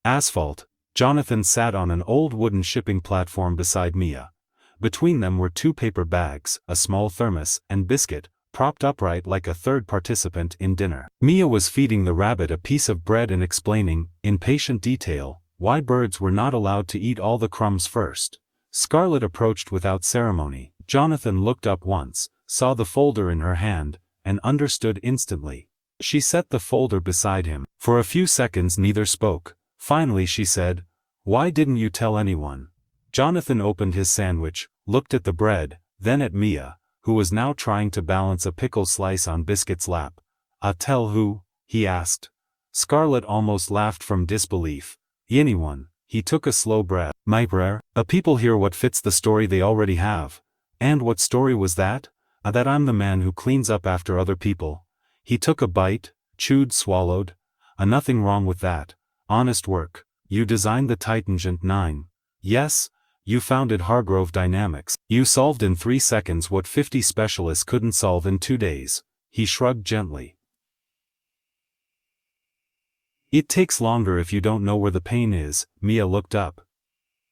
Asphalt. Jonathan sat on an old wooden shipping platform beside Mia. Between them were 2 paper bags, a small thermos, and biscuit, propped upright like a third participant in dinner. Mia was feeding the rabbit a piece of bread and explaining, in patient detail, why birds were not allowed to eat all the crumbs first. Scarlett approached without ceremony. Jonathan looked up once, saw the folder in her hand, and understood instantly. She set the folder beside him. For a few seconds neither spoke. Finally she said, "Why didn't you tell anyone?" Jonathan opened his sandwich, looked at the bread, then at Mia, who was now trying to balance a pickle slice on Biscuit's lap. "Tell who?" he asked. Scarlett almost laughed from disbelief. "Anyone." He took a slow breath. "My prayer. People hear what fits the story they already have." "And what story was that?" "That I'm the man who cleans up after other people." He took a bite, chewed, swallowed. "Nothing wrong with that. Honest work. You designed the Titangent 9. Yes, you founded Hargrove Dynamics. You solved in 3 seconds what 50 specialists couldn't solve in 2 days." He shrugged gently. "It takes longer if you don't know where the pain is." Mia looked up.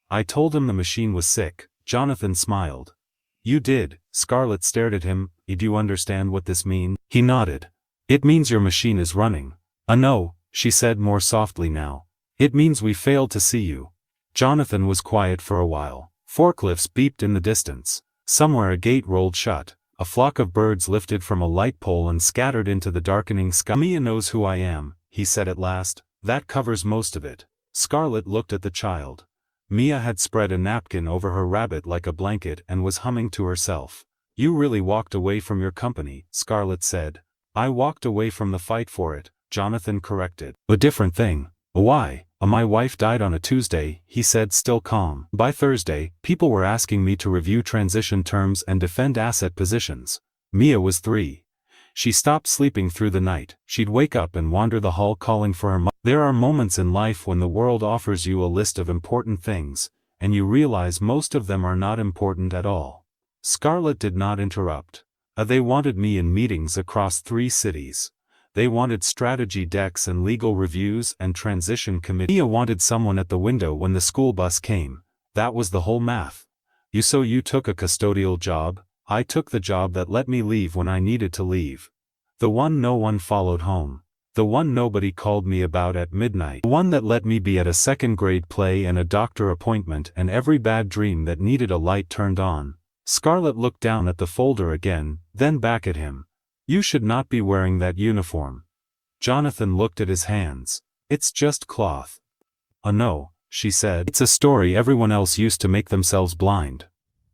"I told him the machine was sick." Jonathan smiled. "You did." Scarlett stared at him. "Do you understand what this means?" He nodded. "It means your machine is running." No," she said more softly now. "It means we failed to see you." Jonathan was quiet for a while. Forklifts beeped in the distance. Somewhere a gate rolled shut. A flock of birds lifted from a light pole and scattered into the darkening sky. "Mia knows who I am," he said at last. "That covers most of it." Scarlett looked at the child. Mia had spread a napkin over her rabbit like a blanket and was humming to herself. "You really walked away from your company," Scarlett said. "I walked away from the fight for it," Jonathan corrected. "A different thing." "Why?" "My wife died on a Tuesday," he said, still calm. "By Thursday, people were asking me to review transition terms and defend asset positions." Mia was 3. She stopped sleeping through the night. She'd wake up and wander the hall calling for her mother. There are moments in life when the world offers you a list of important things, and you realize most of them are not important at all. Scarlett did not interrupt. They wanted me in meetings across 3 cities. They wanted strategy decks and legal reviews and transition committee. Mia wanted someone at the window when the school bus came. That was the whole math. So you took a custodial job. I took the job that let me leave when I needed to leave. The one no one followed home. The one nobody called me about at midnight. The one that let me be at a 2nd grade play and a doctor appointment and every bad dream that needed a light turned on. Scarlett looked down at the folder again, then back at him. "You should not be wearing that uniform." Jonathan looked at his hands. "It's just cloth." No," she said. "It's a story everyone else used to make themselves blind."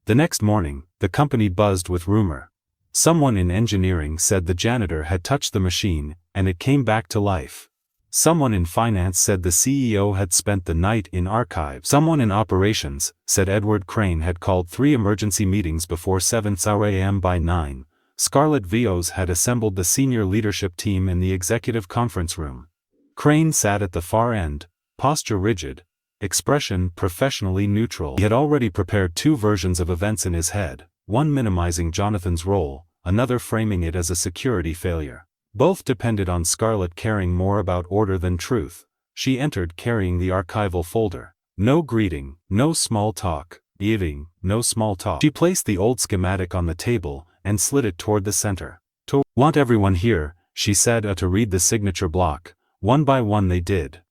The next morning, the company buzzed with rumor. Someone in engineering said the janitor had touched the machine, and it came back to life. Someone in finance said the CEO had spent the night in archives. Someone in operations said Edward Crane had called 3 emergency meetings before 7 a.m. By 9, Scarlett Vos had assembled the senior leadership team in the executive conference room. Crane sat at the far end, posture rigid, expression professionally neutral. He had already prepared 2 versions of events in his head, one minimizing Jonathan's role, another framing it as a security failure. Both depended on Scarlett caring more about order than truth. She entered carrying the archival folder. No greeting, no small talk. Eating, no small talk. She placed the old schematic on the table and slid it toward the center. "To want everyone here," she said, to read the signature block. One by one they did.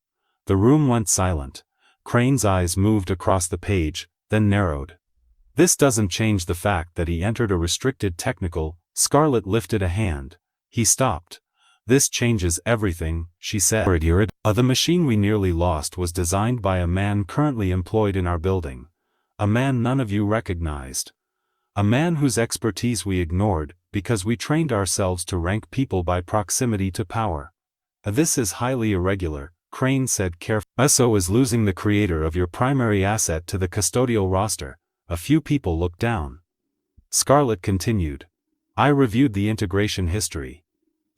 The room went silent. Crane's eyes moved across the page, then narrowed. "This doesn't change the fact that he entered a restricted technical." Scarlett lifted a hand. He stopped. "This changes everything," she said. The machine we nearly lost was designed by a man currently employed in our building. A man none of you recognized. A man whose expertise we ignored, because we trained ourselves to rank people by proximity to power. This is highly irregular," Crane said carefully. "So is losing the creator of your primary asset to the custodial roster." A few people looked down. Scarlett continued. "I reviewed the integration history.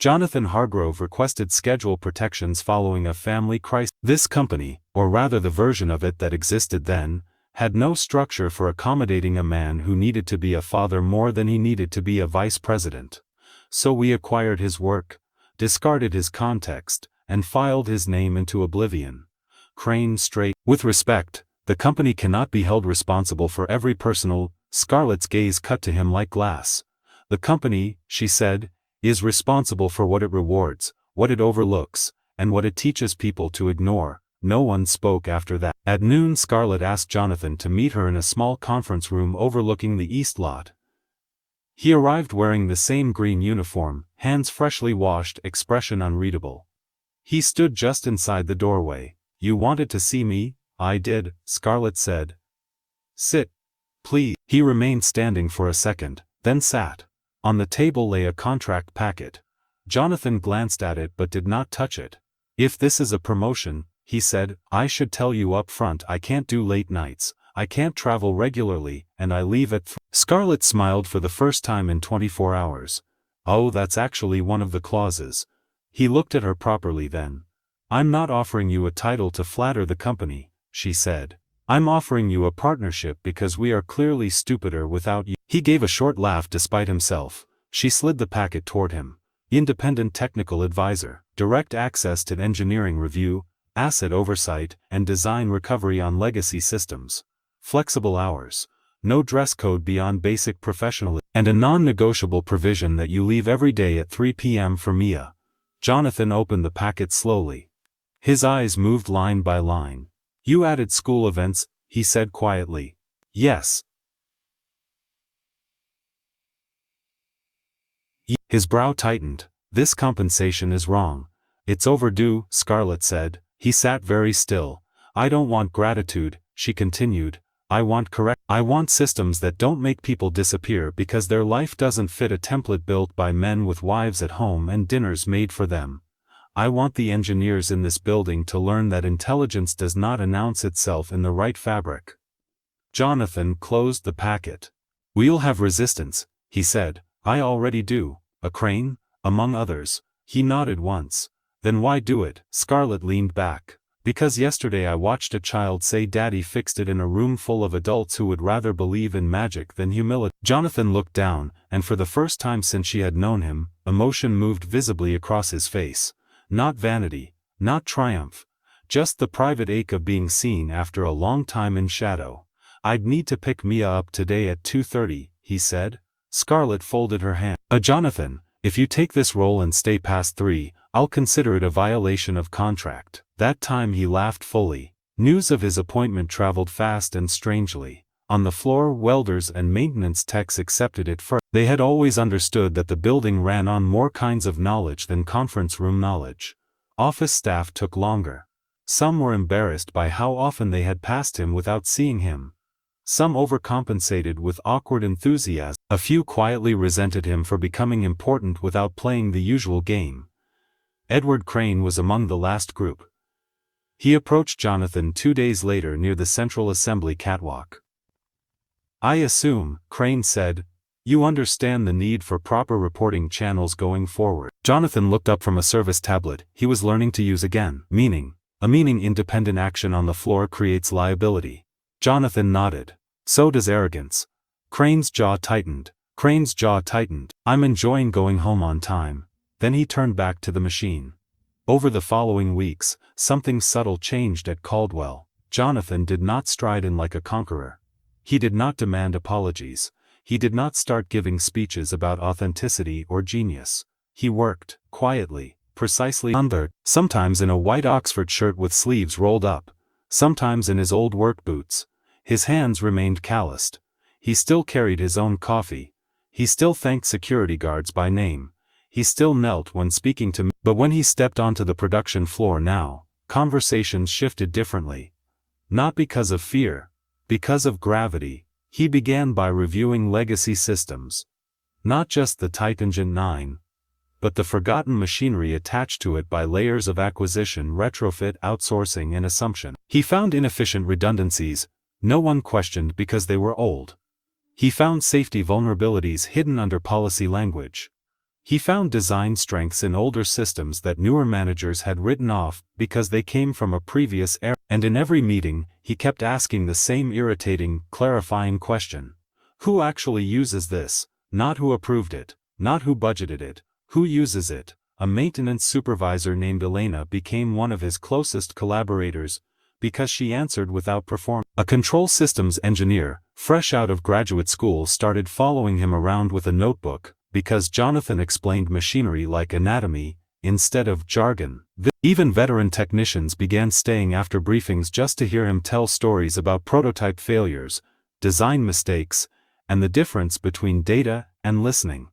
Jonathan Hargrove requested schedule protections following a family crisis. This company, or rather the version of it that existed then, had no structure for accommodating a man who needed to be a father more than he needed to be a vice president. So we acquired his work, discarded his context, and filed his name into oblivion. Crane straight. With respect, the company cannot be held responsible for every personal. Scarlett's gaze cut to him like glass. The company, she said, is responsible for what it rewards, what it overlooks, and what it teaches people to ignore. No one spoke after that. At noon, Scarlett asked Jonathan to meet her in a small conference room overlooking the east lot. He arrived wearing the same green uniform, hands freshly washed, expression unreadable. He stood just inside the doorway. "You wanted to see me?" "I did," Scarlett said. "Sit, please." He remained standing for a second, then sat. On the table lay a contract packet. Jonathan glanced at it but did not touch it. "If this is a promotion," he said, "I should tell you up front I can't do late nights, I can't travel regularly, and I leave at 3. Scarlett smiled for the first time in 24 hours. "Oh, that's actually one of the clauses." He looked at her properly then. "I'm not offering you a title to flatter the company," she said. "I'm offering you a partnership because we are clearly stupider without you." He gave a short laugh despite himself. She slid the packet toward him. "Independent technical advisor, direct access to engineering review, asset oversight, and design recovery on legacy systems. Flexible hours. No dress code beyond basic professionalism. And a non-negotiable provision that you leave every day at 3 p.m. for Mia." Jonathan opened the packet slowly. His eyes moved line by line. "You added school events," he said quietly. "Yes." His brow tightened. "This compensation is wrong. It's overdue," Scarlett said. He sat very still. "I don't want gratitude," she continued. I want systems that don't make people disappear because their life doesn't fit a template built by men with wives at home and dinners made for them. I want the engineers in this building to learn that intelligence does not announce itself in the right fabric." Jonathan closed the packet. "We'll have resistance," he said. "I already do. A crane, among others." He nodded once. "Then why do it?" Scarlett leaned back. "Because yesterday I watched a child say Daddy fixed it in a room full of adults who would rather believe in magic than humility." Jonathan looked down, and for the first time since she had known him, emotion moved visibly across his face. Not vanity, not triumph. Just the private ache of being seen after a long time in shadow. "I'd need to pick Mia up today at 2:30, he said. Scarlett folded her hand. Jonathan, if you take this role and stay past 3, I'll consider it a violation of contract." That time he laughed fully. News of his appointment traveled fast and strangely. On the floor, welders and maintenance techs accepted it first. They had always understood that the building ran on more kinds of knowledge than conference room knowledge. Office staff took longer. Some were embarrassed by how often they had passed him without seeing him. Some overcompensated with awkward enthusiasm. A few quietly resented him for becoming important without playing the usual game. Edward Crane was among the last group. He approached Jonathan 2 days later near the Central Assembly catwalk. "I assume," Crane said, "you understand the need for proper reporting channels going forward." Jonathan looked up from a service tablet he was learning to use again. Independent action on the floor creates liability." Jonathan nodded. "So does arrogance." Crane's jaw tightened. "I'm enjoying going home on time." Then he turned back to the machine. Over the following weeks, something subtle changed at Caldwell. Jonathan did not stride in like a conqueror. He did not demand apologies. He did not start giving speeches about authenticity or genius. He worked, quietly, precisely under, sometimes in a white Oxford shirt with sleeves rolled up, sometimes in his old work boots. His hands remained calloused. He still carried his own coffee. He still thanked security guards by name. He still knelt when speaking to me. But when he stepped onto the production floor now, conversations shifted differently. Not because of fear, because of gravity. He began by reviewing legacy systems. Not just the Type Engine 9, but the forgotten machinery attached to it by layers of acquisition, retrofit, outsourcing, and assumption. He found inefficient redundancies no one questioned because they were old. He found safety vulnerabilities hidden under policy language. He found design strengths in older systems that newer managers had written off because they came from a previous era. And in every meeting, he kept asking the same irritating, clarifying question. Who actually uses this? Not who approved it, not who budgeted it, who uses it? A maintenance supervisor named Elena became one of his closest collaborators, because she answered without performing. A control systems engineer, fresh out of graduate school, started following him around with a notebook, because Jonathan explained machinery like anatomy, instead of jargon. Even veteran technicians began staying after briefings just to hear him tell stories about prototype failures, design mistakes, and the difference between data and listening.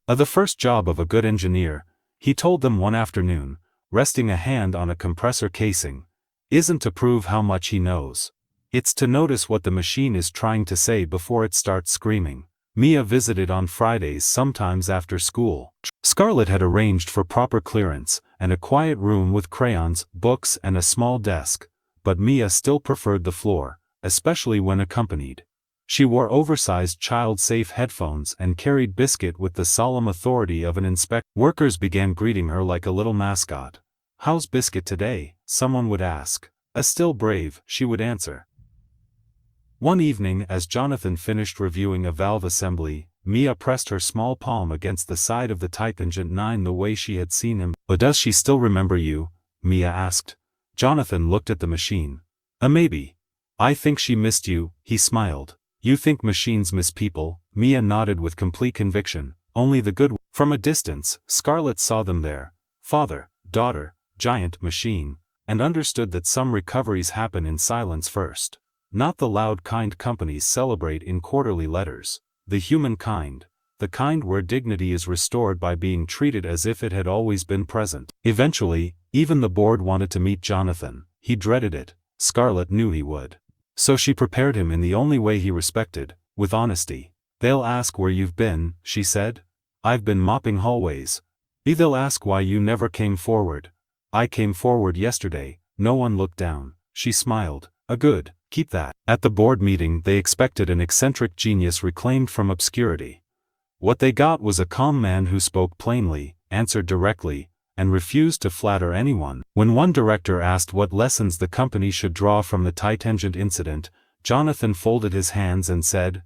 The first job of a good engineer, he told them one afternoon, resting a hand on a compressor casing, isn't to prove how much he knows. It's to notice what the machine is trying to say before it starts screaming. Mia visited on Fridays, sometimes after school. Scarlett had arranged for proper clearance, and a quiet room with crayons, books, and a small desk, but Mia still preferred the floor, especially when accompanied. She wore oversized child-safe headphones and carried Biscuit with the solemn authority of an inspector. Workers began greeting her like a little mascot. "How's Biscuit today?" someone would ask. "Still brave," she would answer. One evening, as Jonathan finished reviewing a valve assembly, Mia pressed her small palm against the side of the Type Engine 9 the way she had seen him. "But does she still remember you?" Mia asked. Jonathan looked at the machine. Maybe. I think she missed you," he smiled. "You think machines miss people?" Mia nodded with complete conviction. "Only the good." From a distance, Scarlett saw them there. Father, daughter, giant machine, and understood that some recoveries happen in silence first. Not the loud kind companies celebrate in quarterly letters. The human kind. The kind where dignity is restored by being treated as if it had always been present. Eventually, even the board wanted to meet Jonathan. He dreaded it. Scarlett knew he would. So she prepared him in the only way he respected, with honesty. "They'll ask where you've been," she said. "I've been mopping hallways." "They'll ask why you never came forward." "I came forward yesterday." No one looked down. She smiled. Good. Keep that." At the board meeting, they expected an eccentric genius reclaimed from obscurity. What they got was a calm man who spoke plainly, answered directly, and refused to flatter anyone. When one director asked what lessons the company should draw from the Type Engine incident, Jonathan folded his hands and said,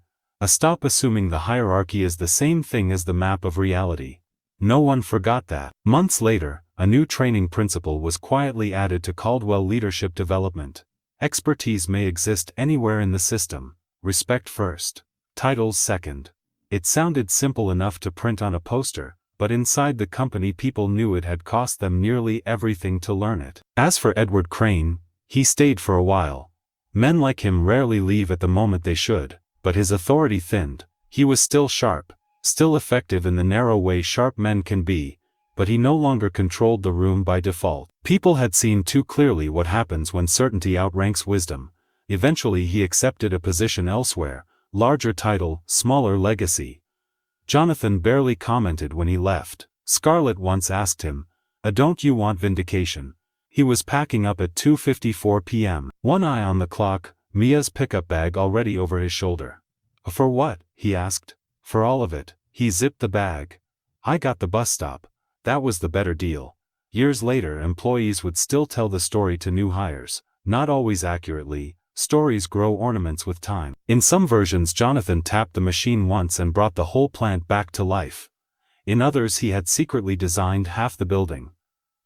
"Stop assuming the hierarchy is the same thing as the map of reality." No one forgot that. Months later, a new training principle was quietly added to Caldwell Leadership Development. Expertise may exist anywhere in the system. Respect first. Titles second. It sounded simple enough to print on a poster, but inside the company people knew it had cost them nearly everything to learn it. As for Edward Crane, he stayed for a while. Men like him rarely leave at the moment they should, but his authority thinned. He was still sharp, still effective in the narrow way sharp men can be, but he no longer controlled the room by default. People had seen too clearly what happens when certainty outranks wisdom. Eventually he accepted a position elsewhere, larger title, smaller legacy. Jonathan barely commented when he left. Scarlett once asked him, "Don't you want vindication?" He was packing up at 2:54 p.m. One eye on the clock, Mia's pickup bag already over his shoulder. "For what?" he asked. "For all of it." He zipped the bag. "I got the bus stop. That was the better deal." Years later, employees would still tell the story to new hires, not always accurately. Stories grow ornaments with time. In some versions, Jonathan tapped the machine once and brought the whole plant back to life. In others, he had secretly designed half the building.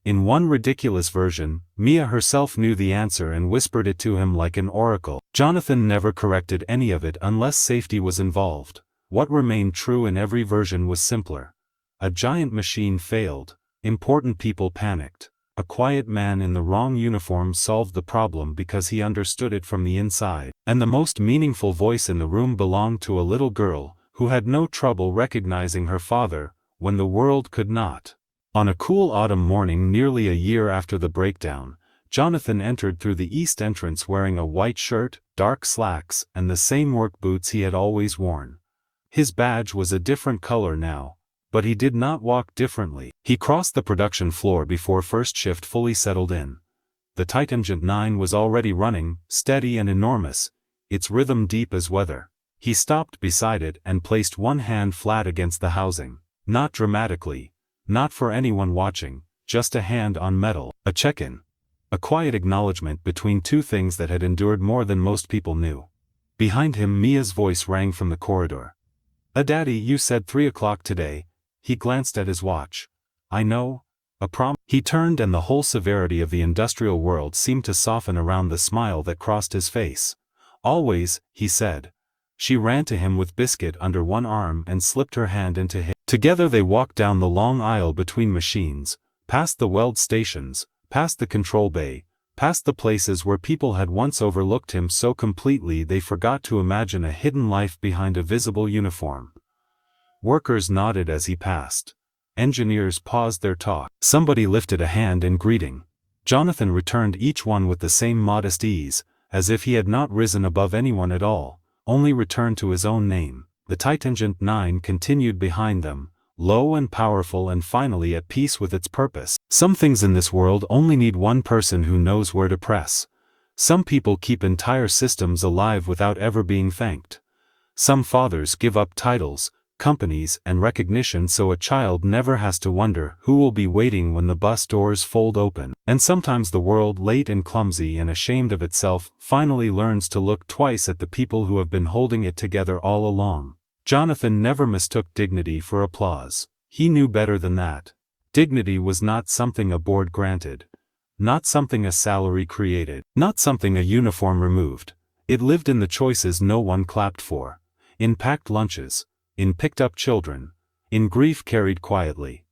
In one ridiculous version, Mia herself knew the answer and whispered it to him like an oracle. Jonathan never corrected any of it unless safety was involved. What remained true in every version was simpler. A giant machine failed. Important people panicked. A quiet man in the wrong uniform solved the problem because he understood it from the inside. And the most meaningful voice in the room belonged to a little girl, who had no trouble recognizing her father, when the world could not. On a cool autumn morning nearly a year after the breakdown, Jonathan entered through the east entrance wearing a white shirt, dark slacks, and the same work boots he had always worn. His badge was a different color now, but he did not walk differently. He crossed the production floor before first shift fully settled in. The Type Engine 9 was already running, steady and enormous, its rhythm deep as weather. He stopped beside it and placed one hand flat against the housing. Not dramatically, not for anyone watching, just a hand on metal. A check-in. A quiet acknowledgement between two things that had endured more than most people knew. Behind him, Mia's voice rang from the corridor. Daddy, you said 3 o'clock today." He glanced at his watch. "I know. A prom." He turned and the whole severity of the industrial world seemed to soften around the smile that crossed his face. "Always," he said. She ran to him with Biscuit under one arm and slipped her hand into his. Together they walked down the long aisle between machines, past the weld stations, past the control bay, past the places where people had once overlooked him so completely they forgot to imagine a hidden life behind a visible uniform. Workers nodded as he passed. Engineers paused their talk. Somebody lifted a hand in greeting. Jonathan returned each one with the same modest ease, as if he had not risen above anyone at all, only returned to his own name. The Titangent 9 continued behind them, low and powerful and finally at peace with its purpose. Some things in this world only need one person who knows where to press. Some people keep entire systems alive without ever being thanked. Some fathers give up titles, companies and recognition so a child never has to wonder who will be waiting when the bus doors fold open. And sometimes the world, late and clumsy and ashamed of itself, finally learns to look twice at the people who have been holding it together all along. Jonathan never mistook dignity for applause. He knew better than that. Dignity was not something a board granted. Not something a salary created. Not something a uniform removed. It lived in the choices no one clapped for. In packed lunches. In picked-up children, in grief carried quietly,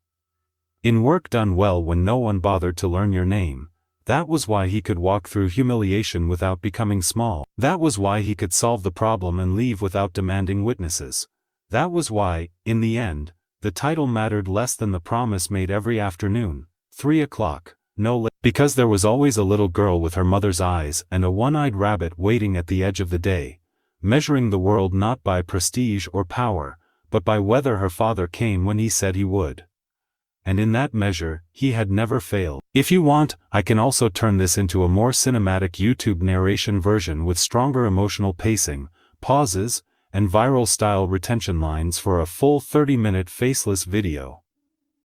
in work done well when no one bothered to learn your name. That was why he could walk through humiliation without becoming small. That was why he could solve the problem and leave without demanding witnesses. That was why, in the end, the title mattered less than the promise made every afternoon. 3 o'clock, no late. Because there was always a little girl with her mother's eyes and a one-eyed rabbit waiting at the edge of the day, measuring the world not by prestige or power, but by whether her father came when he said he would. And in that measure, he had never failed. If you want, I can also turn this into a more cinematic YouTube narration version with stronger emotional pacing, pauses, and viral-style retention lines for a full 30-minute faceless video.